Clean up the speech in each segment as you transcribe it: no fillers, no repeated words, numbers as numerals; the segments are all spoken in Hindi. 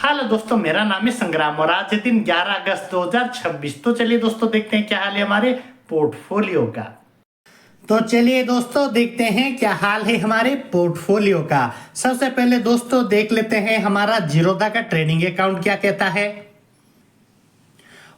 हेलो दोस्तों, मेरा नाम है संग्राम और आज है दिन 11 अगस्त 2026। तो चलिए दोस्तों देखते हैं क्या हाल है हमारे पोर्टफोलियो का। तो चलिए दोस्तों देखते हैं क्या हाल है हमारे पोर्टफोलियो का। सबसे पहले दोस्तों देख लेते हैं हमारा जीरोधा का ट्रेडिंग अकाउंट क्या कहता है।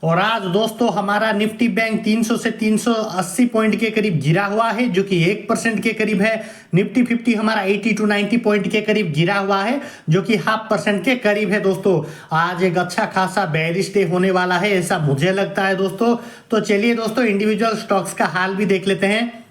और आज दोस्तों हमारा निफ्टी बैंक 300 से 380 पॉइंट के करीब गिरा हुआ है, जो कि 1% के करीब है। निफ्टी 50 हमारा 80 टू 90 पॉइंट के करीब गिरा हुआ है, जो कि 0.5% के करीब है। दोस्तों आज एक अच्छा खासा बेयरिश डे होने वाला है, ऐसा मुझे लगता है दोस्तों। तो चलिए दोस्तों इंडिविजुअल स्टॉक्स का हाल भी देख लेते हैं।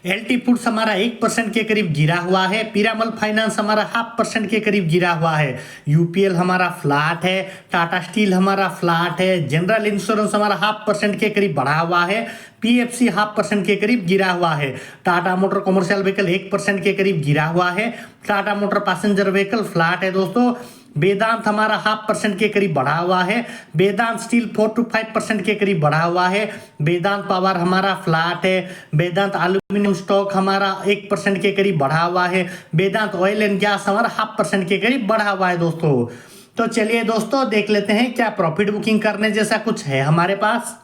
एलटी फूड्स हमारा 1% के करीब गिरा हुआ है। पीरामल फाइनेंस हमारा 0.5% के करीब गिरा हुआ है। यूपीएल हमारा फ्लैट है। टाटा स्टील हमारा फ्लैट है। जनरल इंश्योरेंस हमारा 0.5% के करीब बढ़ा हुआ है। पीएफसी 0.5% के करीब गिरा हुआ है। टाटा मोटर कमर्शियल व्हीकल 1% के करीब गिरा हुआ है। Tata motor passenger vehicle flat है दोस्तों। वेदांत हमारा 0.5% के करीब बढ़ा हुआ है। वेदांत स्टील 4 to 5% के करीब बढ़ा हुआ है। वेदांत पावर हमारा फ्लैट है। वेदांत एल्यूमिनियम स्टॉक हमारा 1% के करीब बढ़ा हुआ है। वेदांत ऑयल एंड गैस हमारा 0.5% के करीब बढ़ा हुआ है दोस्तों। तो चलिए दोस्तों देख लेते हैं क्या प्रॉफिट बुकिंग करने जैसा कुछ है हमारे पास।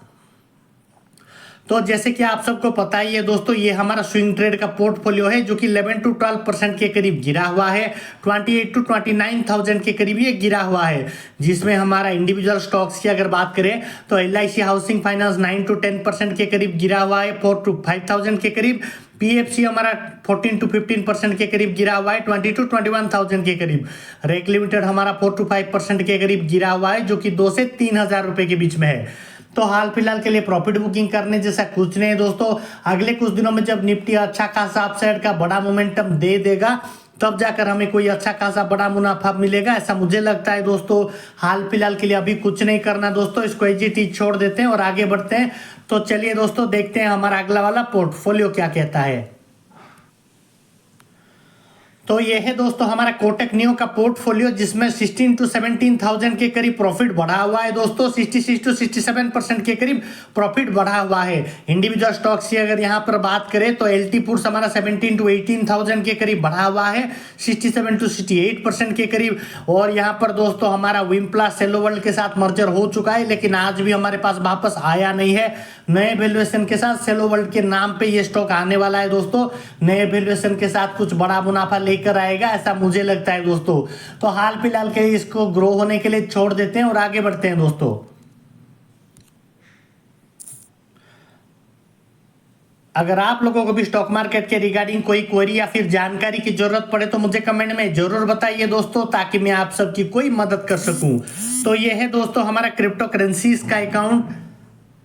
तो जैसे कि आप सबको पता ही है दोस्तों, ये हमारा स्विंग ट्रेड का पोर्टफोलियो है, जो कि 11 to 12% के करीब गिरा हुआ है। 28 to 29,000 के करीब ये गिरा हुआ है। जिसमें हमारा इंडिविजुअल स्टॉक्स की अगर बात करें तो LIC हाउसिंग फाइनेंस 9 to 10% के करीब गिरा हुआ है, 4 to 5,000 के करीब। पीएफसी हमारा 14 to 15% के करीब गिरा हुआ है, 20 to 21,000 के करीब। रेक लिमिटेड हमारा 4 to 5% के करीब गिरा हुआ है, जो कि 2 से 3,000 रुपए के बीच में है। तो हाल फिलहाल के लिए प्रॉफिट बुकिंग करने जैसा कुछ नहीं है दोस्तों। अगले कुछ दिनों में जब निफ्टी अच्छा खासा अपसाइड का बड़ा मोमेंटम दे देगा, तब जाकर हमें कोई अच्छा खासा बड़ा मुनाफा मिलेगा, ऐसा मुझे लगता है दोस्तों। हाल फिलहाल के लिए अभी कुछ नहीं करना दोस्तों, इसको एजीटी छोड़ देते हैं और आगे बढ़ते हैं। तो चलिए दोस्तों देखते हैं हमारा अगला वाला पोर्टफोलियो क्या कहता है। तो ये है दोस्तों हमारा कोटक नियो का पोर्टफोलियो, जिसमें 16 to 17,000 के करीब प्रॉफिट बढ़ा हुआ है दोस्तों। 66 to 67% के करीब प्रॉफिट बढ़ा हुआ है। इंडिविजुअल स्टॉक्स की अगर यहाँ पर बात करें तो एलटी फूड्स हमारा 17 to 18,000 के करीब बढ़ा हुआ है, 67 to 68% के करीब। और यहाँ पर दोस्तों हमारा विम्प्ला सेलो वर्ल्ड के साथ मर्जर हो चुका है, लेकिन आज भी हमारे पास वापस आया नहीं है। नए वैल्यूएशन के साथ सेलो वर्ल्ड के नाम पे ये स्टॉक आने वाला है दोस्तों। नए वैल्यूएशन के साथ कुछ बड़ा मुनाफा लेकर आएगा, ऐसा मुझे लगता है दोस्तों। तो हाल फिलहाल के इसको ग्रो होने के लिए छोड़ देते हैं और आगे बढ़ते हैं दोस्तों। अगर आप लोगों को भी स्टॉक मार्केट के रिगार्डिंग कोई क्वेरी या फिर जानकारी की जरूरत पड़े तो मुझे कमेंट में जरूर बताइए दोस्तों, ताकि मैं आप सबकी कोई मदद कर सकूं। तो ये है दोस्तों हमारा क्रिप्टो करेंसीज का अकाउंट,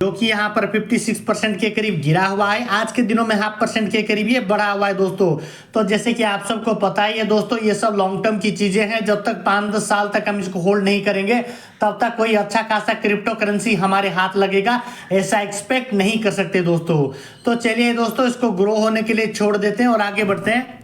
जो कि यहाँ पर 56% के करीब गिरा हुआ है। आज के दिनों में 0.5% के करीब ये बढ़ा हुआ है दोस्तों। तो जैसे कि आप सबको पता ही है दोस्तों, ये सब लॉन्ग टर्म की चीजें हैं। जब तक 5-10 साल तक हम इसको होल्ड नहीं करेंगे, तब तक कोई अच्छा खासा क्रिप्टो करेंसी हमारे हाथ लगेगा, ऐसा एक्सपेक्ट नहीं कर सकते दोस्तों। तो चलिए दोस्तों इसको ग्रो होने के लिए छोड़ देते हैं और आगे बढ़ते हैं।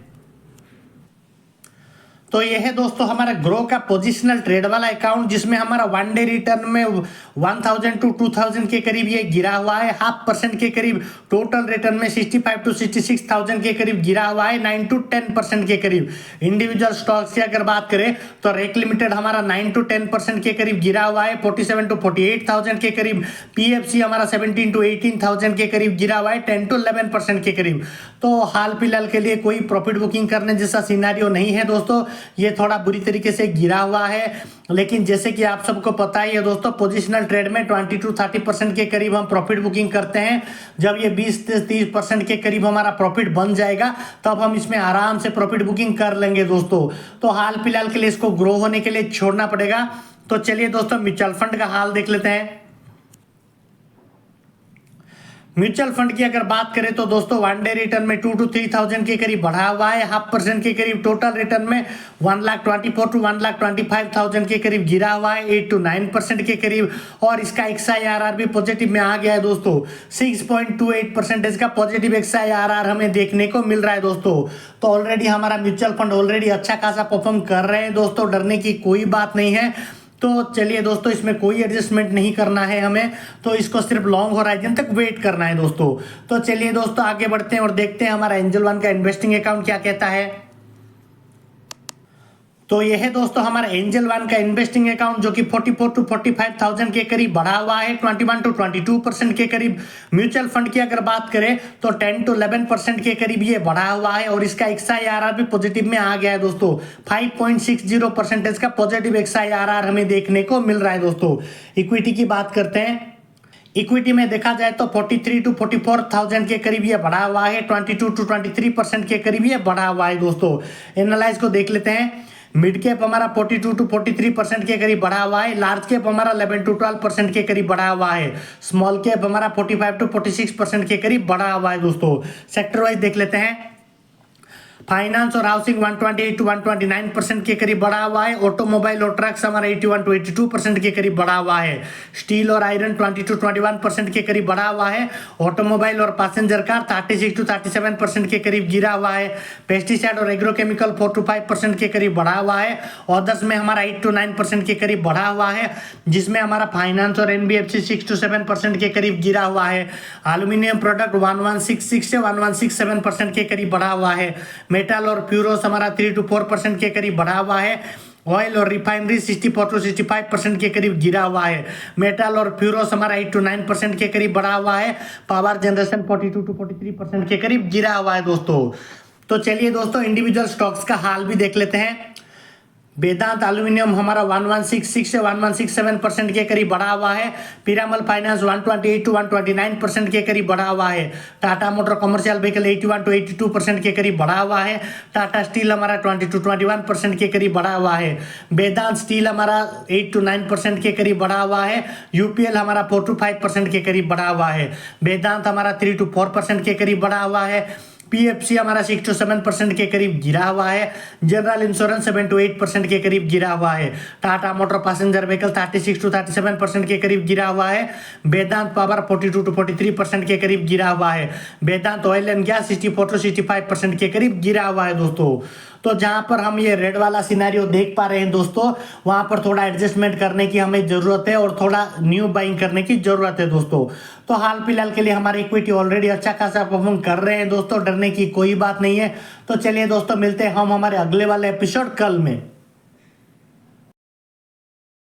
तो ये है दोस्तों हमारा ग्रो का पोजिशनल ट्रेड वाला अकाउंट, जिसमें हमारा वन डे रिटर्न में 1000 to 2000 के करीब ये गिरा हुआ है, 0.5% के करीब। टोटल रिटर्न में 65 to 66,000 के करीब गिरा हुआ है, 9 to 10% के करीब। इंडिविजुअल स्टॉक्स की अगर बात करें तो रेक लिमिटेड हमारा 9 to 10% के करीब गिरा हुआ है, 47 to 48,000 के करीब। पीएफसी हमारा 17 to 18,000 के करीब गिरा हुआ है, 10 to 11% के करीब। तो हाल फिलहाल के लिए कोई प्रॉफिट बुकिंग करने जैसा सिनेरियो नहीं है दोस्तों, ये थोड़ा बुरी तरीके से गिरा हुआ है। लेकिन जैसे कि आप सबको पता ही है दोस्तों, पोजिशनल ट्रेड में 20 to 30% के करीब हम प्रॉफिट बुकिंग करते हैं। जब ये 20 से 30% के करीब हमारा प्रॉफिट बन जाएगा, तब हम इसमें आराम से प्रॉफिट बुकिंग कर लेंगे दोस्तों। तो हाल फिलहाल के लिए इसको ग्रो होने के लिए छोड़ना पड़ेगा। तो चलिए दोस्तों म्यूचुअल फंड का हाल देख लेते हैं। म्यूचुअल फंड की अगर बात करें तो दोस्तों वन डे रिटर्न में 2 to 3,000 के करीब बढ़ा हुआ है, 0.5% के करीब। टोटल रिटर्न में 1,24,000 to 1,25,000 के करीब गिरा हुआ है, 8 to 9% के करीब। और इसका XIRR भी पॉजिटिव में आ गया है दोस्तों, 6.28% का पॉजिटिव XIRR हमें देखने को मिल रहा है दोस्तों। तो ऑलरेडी हमारा म्यूचुअल फंड ऑलरेडी अच्छा खासा परफॉर्म कर रहे हैं दोस्तों, डरने की कोई बात नहीं है। तो चलिए दोस्तों इसमें कोई एडजस्टमेंट नहीं करना है हमें, तो इसको सिर्फ लॉन्ग होराइजन तक वेट करना है दोस्तों। तो चलिए दोस्तों आगे बढ़ते हैं और देखते हैं हमारा एंजल वन का इन्वेस्टिंग अकाउंट क्या कहता है। तो यह है दोस्तों हमारा एंजल वन का इन्वेस्टिंग अकाउंट जो कि 44 to 45,000 के करीब बढ़ा हुआ है, 21 to 22% के करीब। म्यूचुअल फंड की अगर बात करें तो 10 to 11% के करीब ये बढ़ा हुआ है और इसका XIRR भी पॉजिटिव में आ गया है दोस्तों। 5.60% का पॉजिटिव XIRR हमें देखने को मिल रहा है दोस्तों। इक्विटी की बात करते हैं। इक्विटी में देखा जाए तो 43 to 44,000 के करीब ये बढ़ा हुआ है, 22 to 23% के करीब ये बढ़ा हुआ है दोस्तों। एनालाइज को देख लेते हैं। मिड कैप हमारा 42 to 43% के करीब बढ़ा हुआ है, लार्ज कैप हमारा 11 to 12% के करीब बढ़ा हुआ है, स्मॉल कैप हमारा 45 to 46% के करीब बढ़ा हुआ है दोस्तों। सेक्टर वाइज देख लेते हैं। फाइनेंस और हाउसिंग 128 to 129% के करीब बढ़ा हुआ है, ऑटोमोबाइल और ट्रक्स हमारा 81 to 82% के करीब बढ़ा हुआ है, स्टील और आयरन 20 to 21% के करीब बढ़ा हुआ है, ऑटोमोबाइल और पैसेंजर कार 36 to 37% के करीब गिरा हुआ है, पेस्टिसाइड और एग्रोकेमिकल 4 to 5% के करीब बढ़ा हुआ है, अदर्स में हमारा 8 to 9% के करीब बढ़ा हुआ है, जिसमें हमारा फाइनेंस और NBFC 6 to 7% के करीब गिरा हुआ है, एल्यूमिनियम प्रोडक्ट 1166 से 1167% के करीब बढ़ा हुआ है, मेटल और प्यूरोस हमारा 3 to 4% के करीब बढ़ा हुआ है, ऑयल और रिफाइनरी 64 to 65% के करीब गिरा हुआ है, मेटल और प्यूरोस हमारा 8 to 9% के करीब बढ़ा हुआ है, पावर जनरेशन 42 to 43% के करीब गिरा हुआ है दोस्तों। तो चलिए दोस्तों इंडिविजुअल स्टॉक्स का हाल भी देख लेते हैं। वेदांत एल्यूमिनियम हमारा 1166 से 1167% के करीब बढ़ा हुआ है, पीरामल फाइनेंस 128 to 129% के करीब बढ़ा हुआ है, Tata motor commercial vehicle 81 to 82% के करीब बढ़ा हुआ है, टाटा स्टील हमारा 20 to 21% के करीब बढ़ा हुआ है, वेदांत स्टील हमारा 8 to 9% के करीब बढ़ा हुआ है, UPL हमारा 4 to 5% के करीब बढ़ा हुआ है, वेदांत हमारा 3 to 4% के करीब बढ़ा हुआ है, PFC हमारा 6 to 7% के करीब गिरा हुआ है, जनरल इंश्योरेंस 7 to 8% के करीब गिरा हुआ है, Tata motor passenger vehicle 36 to 37% के करीब गिरा हुआ है, वेदांत पावर 42 to 43% के करीब गिरा हुआ है, वेदांत ऑयल एंड गैस 64 to 65% के करीब गिरा हुआ है दोस्तों। तो जहां पर हम ये रेड वाला सिनेरियो देख पा रहे हैं दोस्तों, वहां पर थोड़ा एडजस्टमेंट करने की हमें जरूरत है और थोड़ा न्यू बाइंग करने की जरूरत है दोस्तों। तो हाल फिलहाल के लिए हमारी इक्विटी ऑलरेडी अच्छा खासा परफॉर्म कर रहे हैं दोस्तों, डरने की कोई बात नहीं है। तो चलिए दोस्तों मिलते हैं हम हमारे अगले वाले एपिसोड कल में।